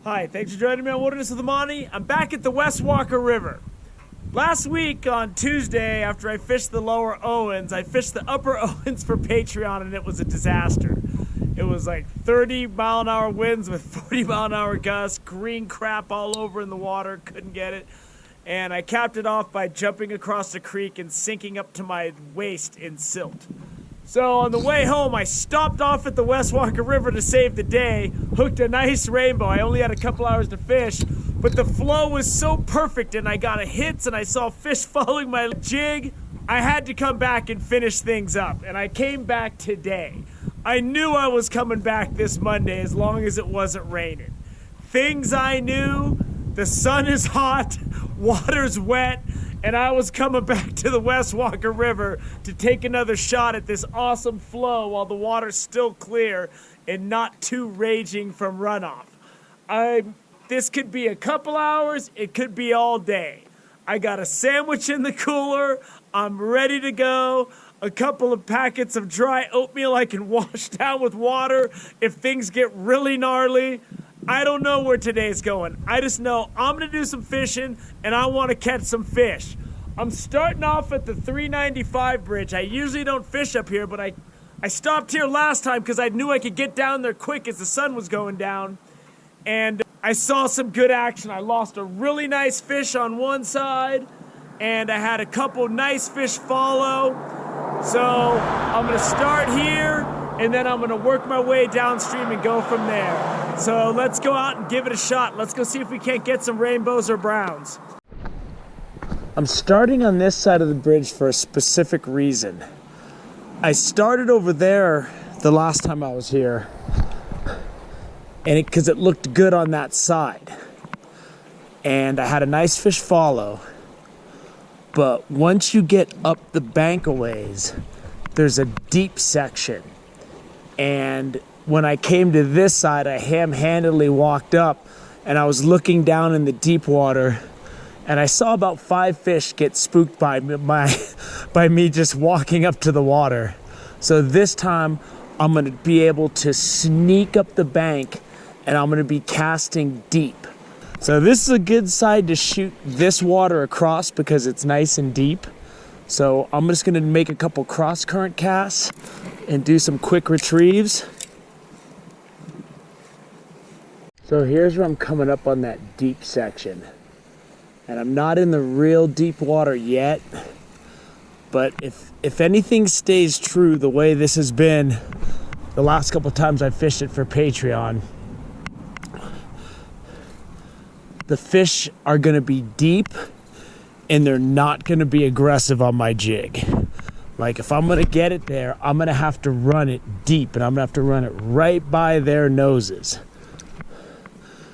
Hi, thanks for joining me on Wilderness of the Monty. I'm back at the West Walker River. Last week on Tuesday, after I fished the lower Owens, I fished the upper Owens for Patreon, and it was a disaster. It was like 30-mile-an-hour winds with 40-mile-an-hour gusts, green crap all over in the water, couldn't get it. And I capped it off by jumping across the creek and sinking up to my waist in silt. So on the way home, I stopped off at the West Walker River to save the day, hooked a nice rainbow. I only had a couple hours to fish, but the flow was so perfect and I got a hits and I saw fish following my jig. I had to come back and finish things up, and I came back today. I knew I was coming back this Monday as long as it wasn't raining. Things I knew: the sun is hot, water's wet, and I was coming back to the West Walker River to take another shot at this awesome flow while the water's still clear and not too raging from runoff. This could be a couple hours, it could be all day. I got a sandwich in the cooler, I'm ready to go. A couple of packets of dry oatmeal I can wash down with water if things get really gnarly. I don't know where today's going. I just know I'm gonna do some fishing and I wanna catch some fish. I'm starting off at the 395 bridge. I usually don't fish up here, but I stopped here last time because I knew I could get down there quick as the sun was going down. And I saw some good action. I lost a really nice fish on one side and I had a couple nice fish follow. So I'm gonna start here and then I'm gonna work my way downstream and go from there. So let's go out and give it a shot. Let's go see if we can't get some rainbows or browns. I'm starting on this side of the bridge for a specific reason. I started over there the last time I was here, and because it looked good on that side. And I had a nice fish follow, but once you get up the bank a ways, there's a deep section. And when I came to this side, I ham-handedly walked up and I was looking down in the deep water and I saw about 5 fish get spooked by me just walking up to the water. So this time I'm gonna be able to sneak up the bank and I'm gonna be casting deep. So this is a good side to shoot this water across because it's nice and deep. So I'm just gonna make a couple cross current casts and do some quick retrieves. So here's where I'm coming up on that deep section. And I'm not in the real deep water yet, but if anything stays true the way this has been the last couple of times I fished it for Patreon, the fish are gonna be deep and they're not gonna be aggressive on my jig. Like if I'm gonna get it there, I'm gonna have to run it deep and I'm gonna have to run it right by their noses.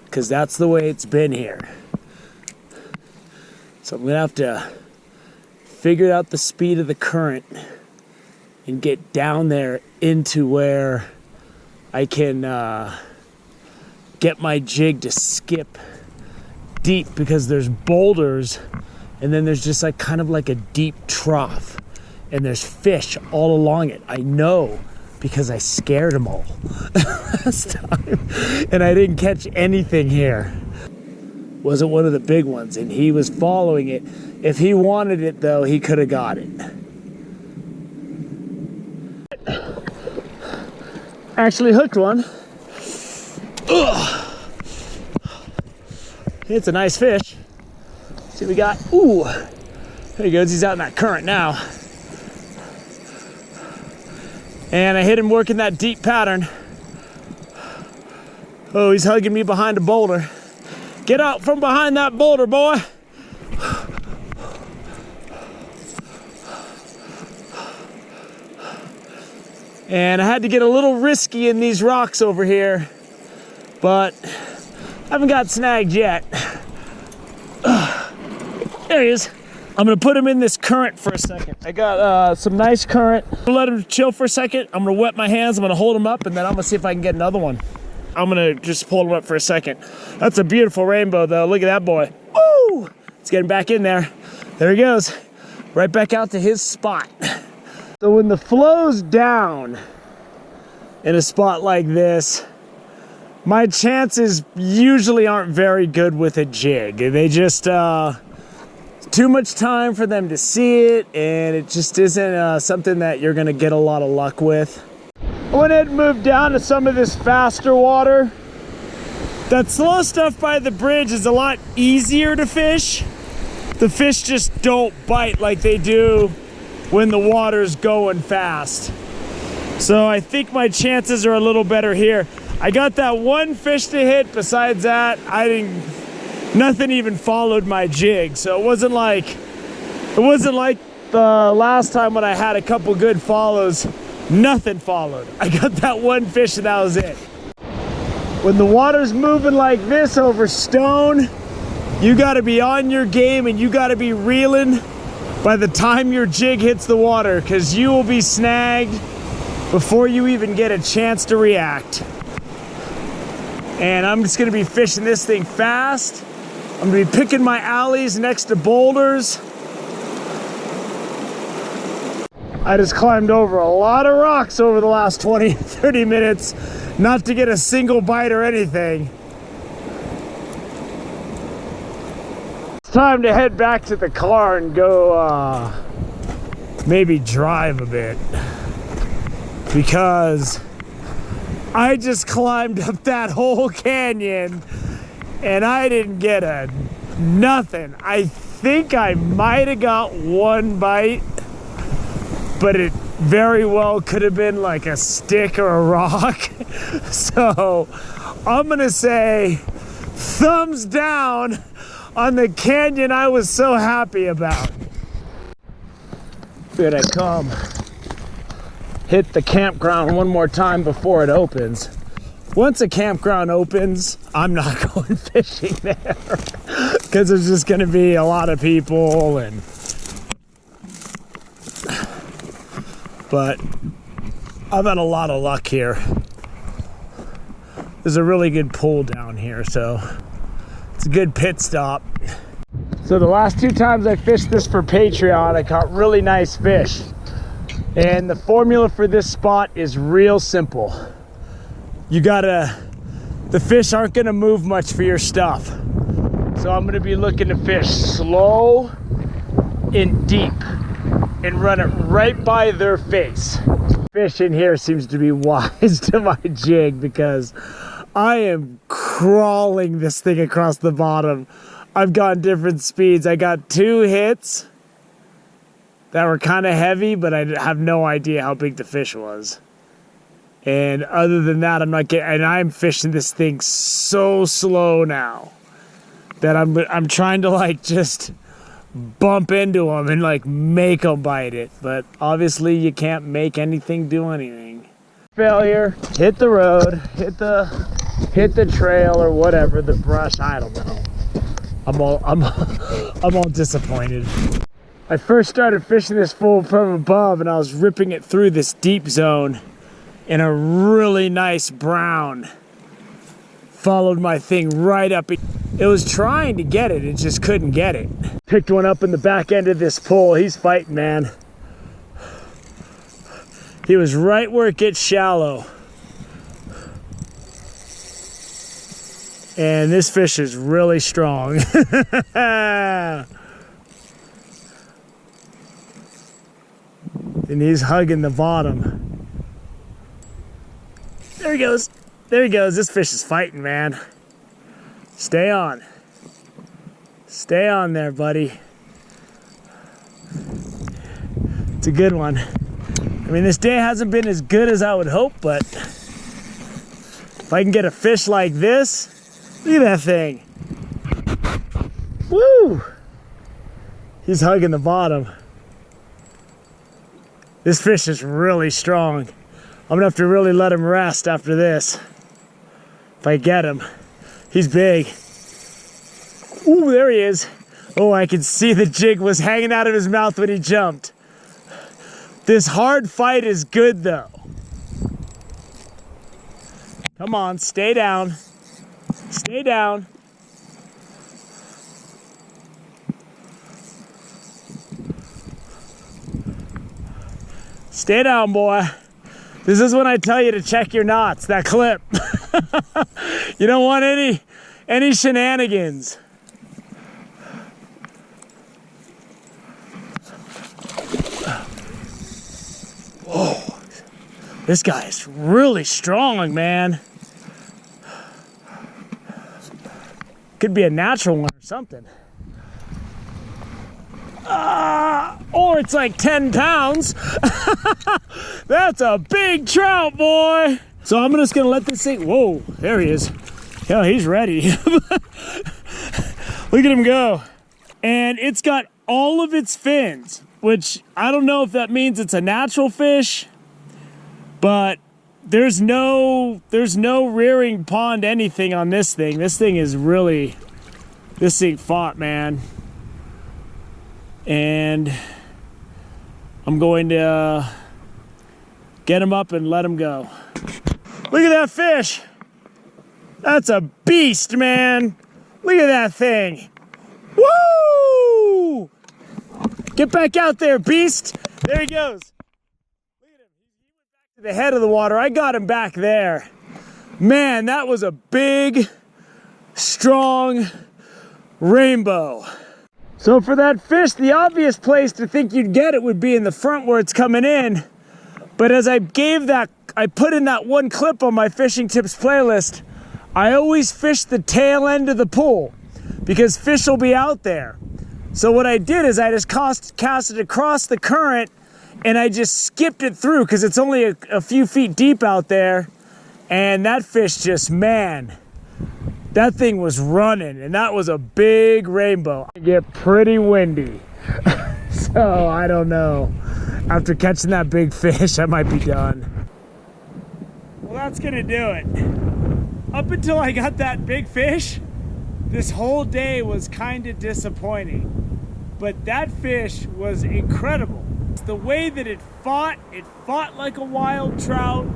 Because that's the way it's been here. So I'm gonna have to figure out the speed of the current and get down there into where I can get my jig to skip deep, because there's boulders and then there's just like kind of like a deep trough. And there's fish all along it. I know because I scared them all last time. And I didn't catch anything here. Wasn't one of the big ones, and he was following it. If he wanted it though, he could have got it. Actually hooked one. Ugh. It's a nice fish. See what we got? Ooh, there he goes. He's out in that current now. And I hit him working that deep pattern. Oh, he's hugging me behind a boulder. Get out from behind that boulder, boy. And I had to get a little risky in these rocks over here, but I haven't got snagged yet. There he is. I'm gonna put him in this current for a second. I got some nice current. I'm gonna let him chill for a second. I'm gonna wet my hands, I'm gonna hold him up, and then I'm gonna see if I can get another one. I'm gonna just pull him up for a second. That's a beautiful rainbow though, look at that boy. Woo! It's getting back in there. There he goes. Right back out to his spot. So when the flow's down in a spot like this, my chances usually aren't very good with a jig. They just, too much time for them to see it, and it just isn't something that you're gonna get a lot of luck with. I went ahead and moved down to some of this faster water. That slow stuff by the bridge is a lot easier to fish. The fish just don't bite like they do when the water's going fast. So I think my chances are a little better here. I got that one fish to hit. Besides that, nothing even followed my jig. So it wasn't like the last time when I had a couple good follows. Nothing followed. I got that one fish and that was it. When the water's moving like this over stone, you gotta be on your game and you gotta be reeling by the time your jig hits the water, because you will be snagged before you even get a chance to react. And I'm just gonna be fishing this thing fast. I'm gonna be picking my alleys next to boulders. I just climbed over a lot of rocks over the last 20, 30 minutes, not to get a single bite or anything. It's time to head back to the car and go maybe drive a bit, because I just climbed up that whole canyon and I didn't get nothing. I think I might have got one bite, but it very well could have been like a stick or a rock. So I'm gonna say thumbs down on the canyon I was so happy about. Here I come. Hit the campground one more time before it opens. Once a campground opens, I'm not going fishing there because there's just gonna be a lot of people but I've had a lot of luck here. There's a really good pool down here, so it's a good pit stop. So the last two times I fished this for Patreon, I caught really nice fish. And the formula for this spot is real simple. The fish aren't gonna move much for your stuff. So I'm gonna be looking to fish slow and deep and run it right by their face. Fish in here seems to be wise to my jig because I am crawling this thing across the bottom. I've gone different speeds. I got 2 hits that were kind of heavy, but I have no idea how big the fish was. And other than that, I'm fishing this thing so slow now that I'm trying to like just bump into them and like make them bite it, but obviously you can't make anything do anything. Failure, hit the road, hit the trail or whatever, the brush, I don't know. I'm all disappointed. I first started fishing this fool from above and I was ripping it through this deep zone and a really nice brown followed my thing right up. It was trying to get it, it just couldn't get it. Picked one up in the back end of this pool. He's fighting, man. He was right where it gets shallow. And this fish is really strong. And he's hugging the bottom. There he goes. There he goes. This fish is fighting, man. Stay on. Stay on there, buddy. It's a good one. I mean, this day hasn't been as good as I would hope, but if I can get a fish like this, look at that thing. Woo! He's hugging the bottom. This fish is really strong. I'm gonna have to really let him rest after this. If I get him. He's big. Ooh, there he is. Oh, I can see the jig was hanging out of his mouth when he jumped. This hard fight is good though. Come on, stay down. Stay down. Stay down, boy. This is when I tell you to check your knots, that clip. You don't want any shenanigans. Whoa, this guy's really strong, man. Could be a natural one or something. Or it's like 10 pounds. That's a big trout, boy. So I'm just gonna let this thing, whoa, there he is. Yeah, he's ready. Look at him go. And it's got all of its fins, which I don't know if that means it's a natural fish, but there's no rearing pond anything on this thing. This thing fought, man. And I'm going to get him up and let him go. Look at that fish. That's a beast, man. Look at that thing. Woo! Get back out there, beast. There he goes. Look at him. He went back to the head of the water. I got him back there. Man, that was a big, strong rainbow. So for that fish, the obvious place to think you'd get it would be in the front where it's coming in. But as I put in that one clip on my fishing tips playlist, I always fish the tail end of the pool because fish will be out there. So what I did is I just cast it across the current and I just skipped it through because it's only a few feet deep out there. And that fish just, man, that thing was running, and that was a big rainbow. It get pretty windy. So I don't know. After catching that big fish, I might be done. Well, that's gonna do it. Up until I got that big fish, this whole day was kind of disappointing. But that fish was incredible. The way that it fought like a wild trout.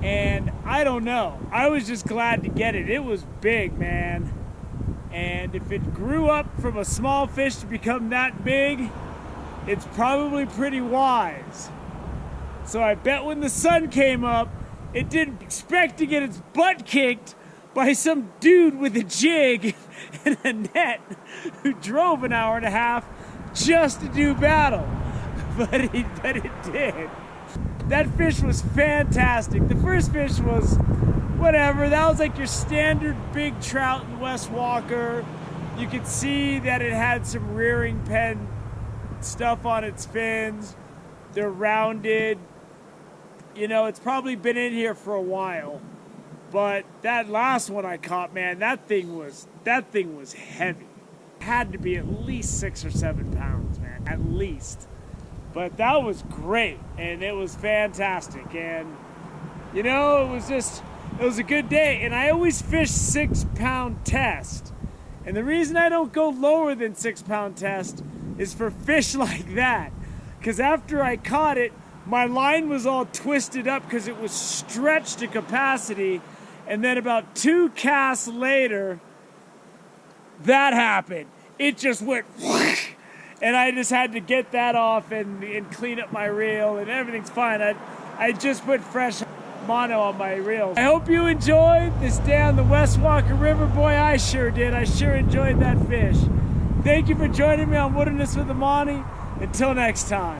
And I don't know, I was just glad to get it. It was big, man. And if it grew up from a small fish to become that big, it's probably pretty wise. So I bet when the sun came up, it didn't expect to get its butt kicked by some dude with a jig and a net who drove an hour and a half just to do battle. But it did. That fish was fantastic. The first fish was whatever. That was like your standard big trout in West Walker. You could see that it had some rearing pen stuff on its fins. They're rounded. You know, it's probably been in here for a while. But that last one I caught, man, that thing was heavy. It had to be at least 6 or 7 pounds, man, at least. But that was great, and it was fantastic, and you know, it was a good day. And I always fish 6-pound test, and the reason I don't go lower than 6-pound test is for fish like that, because after I caught it, my line was all twisted up because it was stretched to capacity, and then about 2 casts later, that happened. It just went whoosh. And I just had to get that off and clean up my reel, and everything's fine. I just put fresh mono on my reel. I hope you enjoyed this day on the West Walker River. Boy, I sure did. I sure enjoyed that fish. Thank you for joining me on Wilderness with Amani. Until next time.